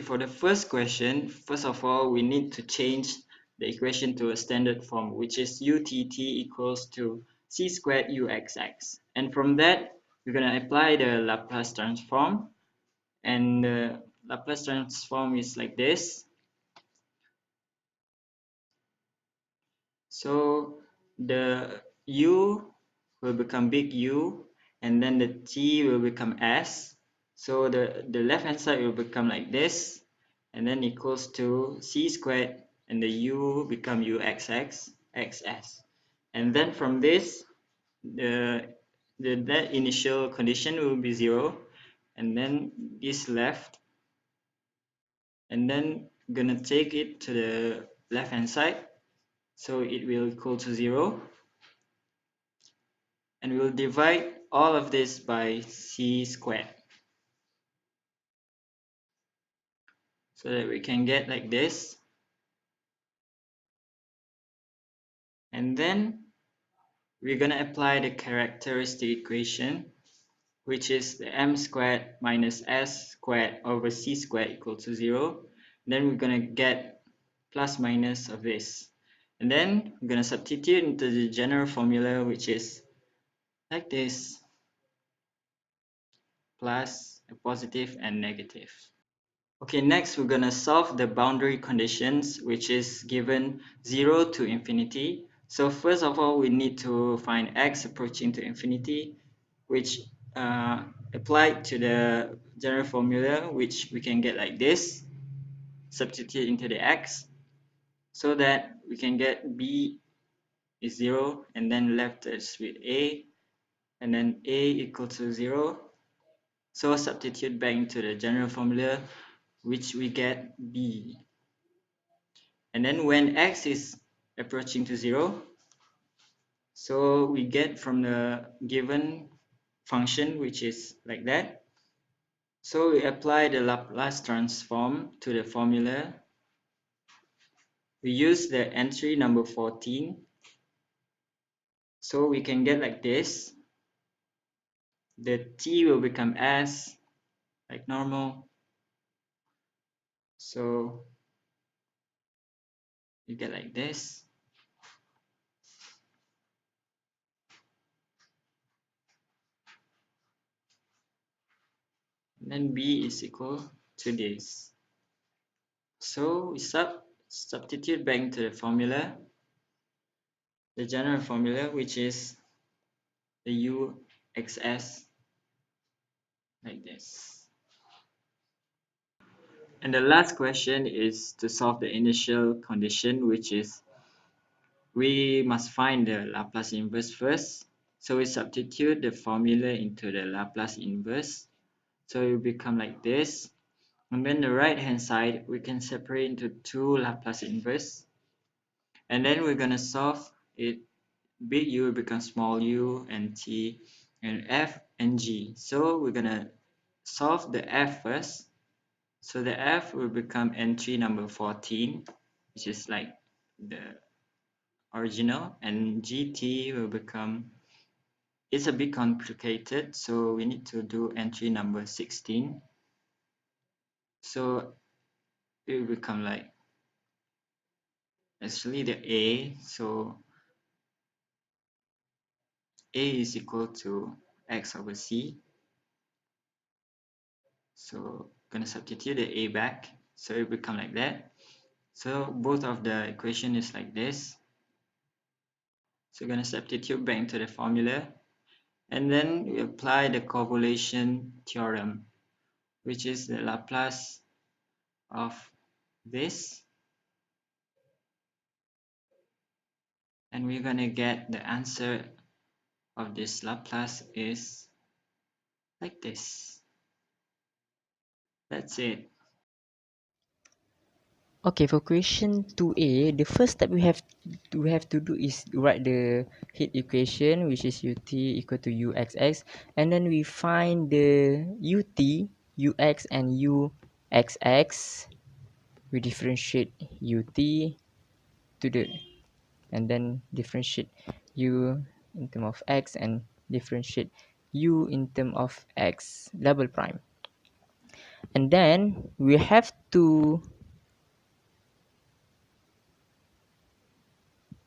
for the first question, first of all, we need to change the equation to a standard form, which is utt equals to c squared uxx. And from that, we're going to apply the Laplace transform. And the Laplace transform is like this. So the u will become big U, and then the t will become s. So the left hand side will become like this, and then equals to c squared, and the u become uxx xs. And then from this, that initial condition will be 0, and then this left, and then gonna take it to the left hand side, so it will equal to 0, and we'll divide all of this by c squared, so that we can get like this. And then we're gonna apply the characteristic equation, which is the m squared minus s squared over c squared equal to 0. Then we're gonna get plus minus of this, and then we're gonna substitute into the general formula, which is like this, plus a positive and negative. Okay, next we're gonna solve the boundary conditions, which is given 0 to infinity. So first of all, we need to find x approaching to infinity, which applied to the general formula, which we can get like this. Substitute into the x, so that we can get b is 0, and then left us with a, and then a equal to 0. So substitute back into the general formula, which we get b. And then when x is approaching to 0, so we get from the given function, which is like that. So we apply the Laplace transform to the formula. We use the entry number 14. So we can get like this. The t will become s, like normal. So you get like this. And then b is equal to this. So we substitute back into the formula, the general formula, which is the uxs, like this. And the last question is to solve the initial condition, which is we must find the Laplace inverse first. So we substitute the formula into the Laplace inverse. So it will become like this. And then the right hand side, we can separate into two Laplace inverse. And then we're going to solve it. Big U will become small u, and t, and f, and g. So we're going to solve the f first. So the f will become entry number 14, which is like the original, and gt will become, it's a bit complicated, so we need to do entry number 16. So it will become like actually the a, so a is equal to x over c. So gonna substitute the a back, so it will become like that. So both of the equation is like this. So we're gonna substitute back into the formula, and then we apply the correlation theorem, which is the Laplace of this, and we're gonna get the answer of this Laplace is like this. That's it. Okay, for question 2a, the first step we have to do is write the heat equation, which is ut equal to uxx, and then we find the ut, ux, and uxx. We differentiate ut to the, and then differentiate u in term of x, and differentiate u in term of x double prime. and then we have to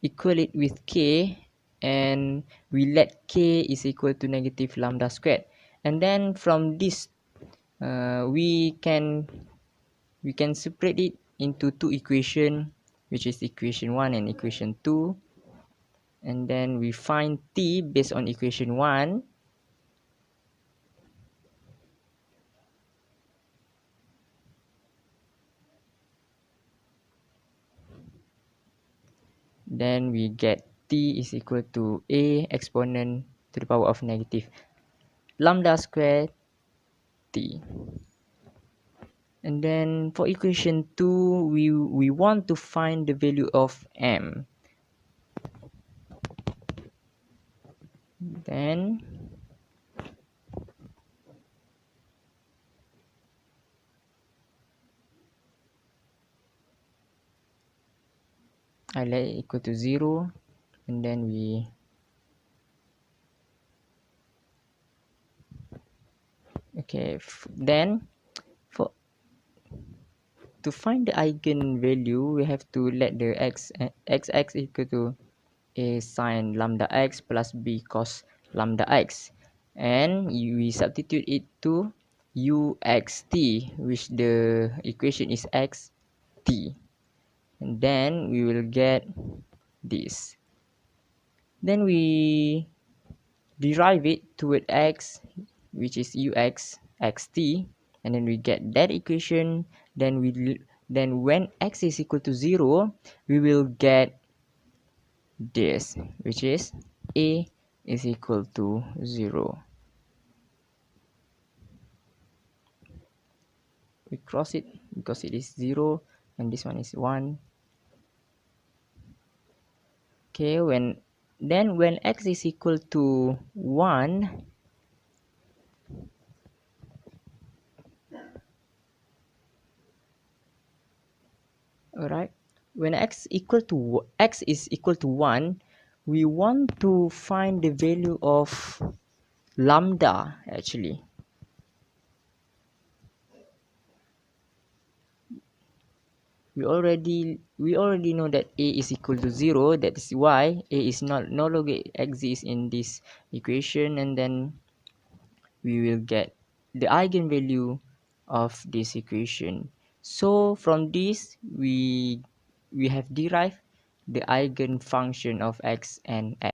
equal it with k, and we let k is equal to negative lambda squared, and then from this we can separate it into two equation, which is equation 1 and equation 2, and then we find t based on equation 1. Then we get t is equal to a exponent to the power of negative lambda squared t. And then for equation 2, we want to find the value of m. Then I let it equal to 0, and then we then for to find the eigenvalue, we have to let the x equal to a sine lambda x plus b cos lambda x, and we substitute it to uxt, which the equation is xt, and then we will get this. Then we derive it toward x, which is ux xt, and then we get that equation. Then when x is equal to 0, we will get this, which is a is equal to 0. We cross it because it is 0 and this one is 1. Okay, when x is equal to 1, alright, when x is equal to 1, we want to find the value of lambda. Actually, we already know that a is equal to 0. That is why a is no longer exists in this equation, and then we will get the eigenvalue of this equation. So from this we have derived the eigenfunction of x and x.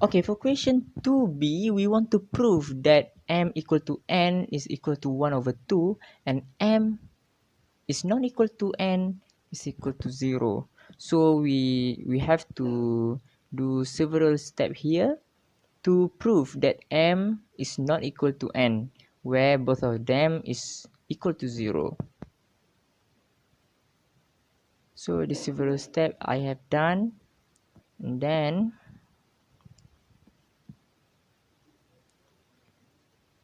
Okay, for question 2b, we want to prove that m equal to n is equal to 1 over 2, and m is not equal to n is equal to 0. So we have to do several steps here to prove that m is not equal to n, where both of them is equal to 0. So the several steps I have done, and then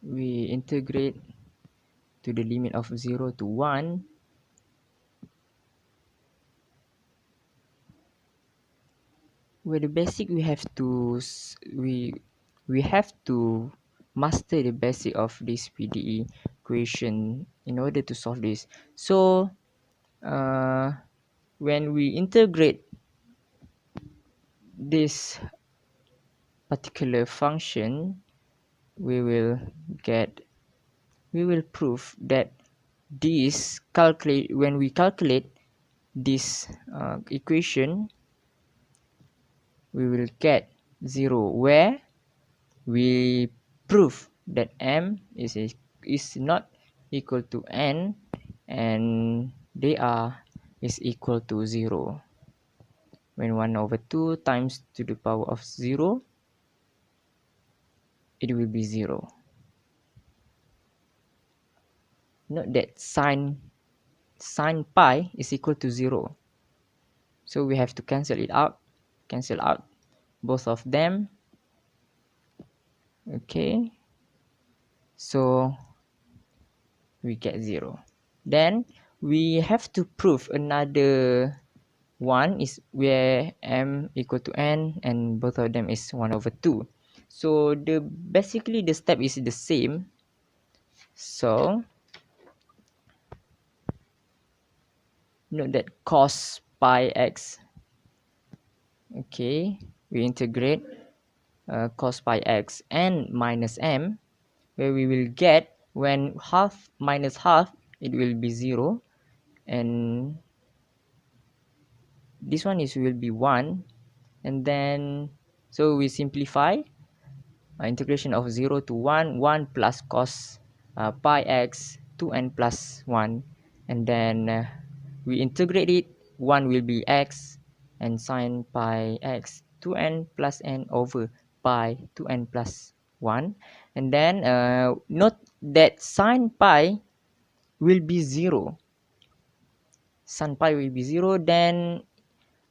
we integrate to the limit of 0 to 1. Where the basic we have to master the basic of this PDE equation in order to solve this. So when we integrate this particular function, we will prove that when we calculate this equation, we will get 0, where we prove that m is not equal to n, and they is equal to 0. When 1 over 2 times to the power of 0, it will be 0. Note that sine pi is equal to 0. So we have to cancel out both of them. Okay. So we get 0. Then we have to prove another one is where m equal to n and both of them is 1 over 2. So basically the step is the same. So note that cos pi x, okay, we integrate cos pi x and minus m, where we will get when half minus half, it will be 0, and this one is will be 1, and then so we simplify integration of 0 to 1, 1 plus cos pi x 2n plus 1, and then we integrate it, 1 will be x, and sine pi x 2n plus n over pi 2n plus 1, and then note that sine pi will be 0, sine pi will be 0, then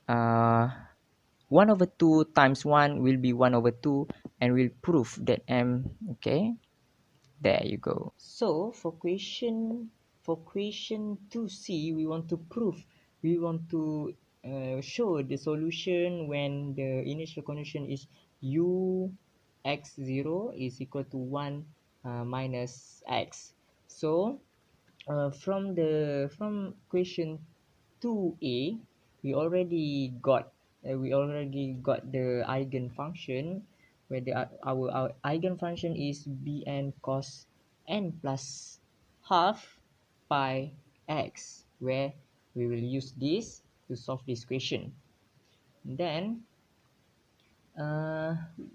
1 over 2 times 1 will be 1 over 2, and we'll prove that m, okay, there you go. So for question 2c, we want to prove, we want to show the solution when the initial condition is u x0 is equal to 1 minus x. So from question 2a, we already got the eigenfunction, where our eigenfunction is bn cos n plus half pi x, where we will use this to solve this question. Then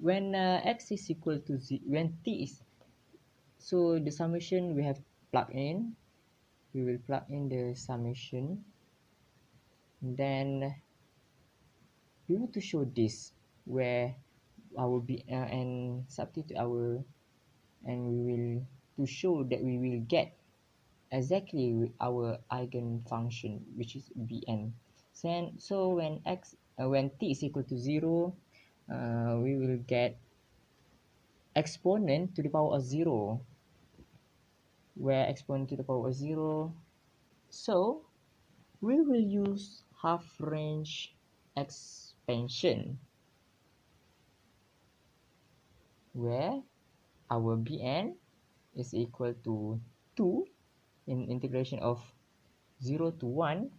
when x is equal to when t is, so the summation we have plugged in, we will plug in the summation. Then we want to show this, where our b and substitute our, and we will to show that we will get exactly with our eigenfunction, which is bn. So when when t is equal to 0, we will get exponent to the power of 0, where exponent to the power of 0, so we will use half range expansion, where our bn is equal to 2 in integration of 0 to 1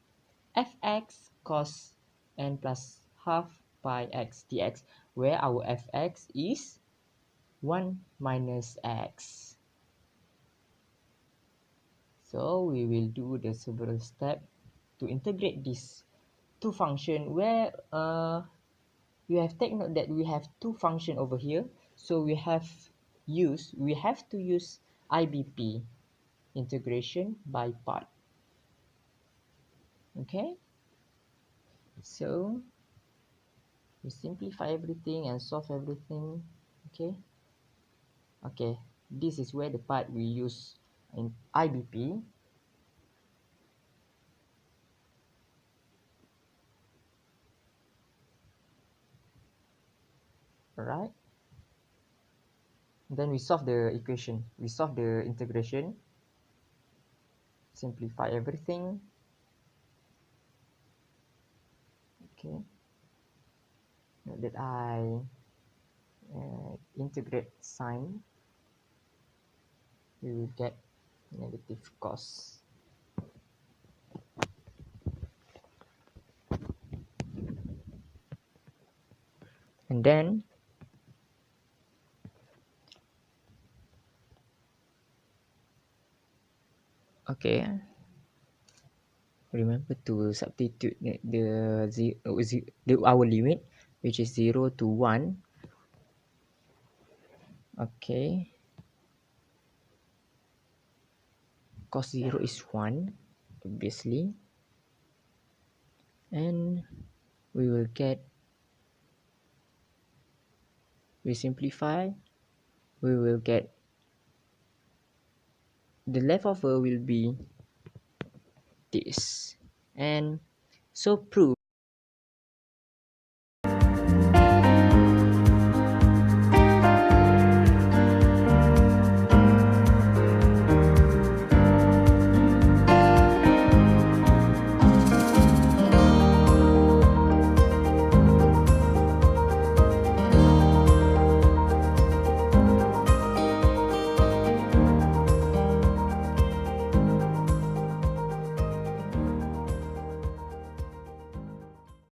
fx cos n plus half pi x dx, where our fx is 1 minus x. So we will do the several steps to integrate these two functions, where we have taken note that we have two functions over here, so we have to use IBP, integration by part. Okay, so we simplify everything and solve everything. Okay, this is where the part we use in IBP. Alright, then we solve the equation, we solve the integration, simplify everything. Okay, note that I integrate sine, we will get negative cos. And then okay, remember to substitute our limit, which is 0 to 1. Okay, cos 0 is 1, obviously, and we will get, we simplify, we will get the leftover will be this, and so prove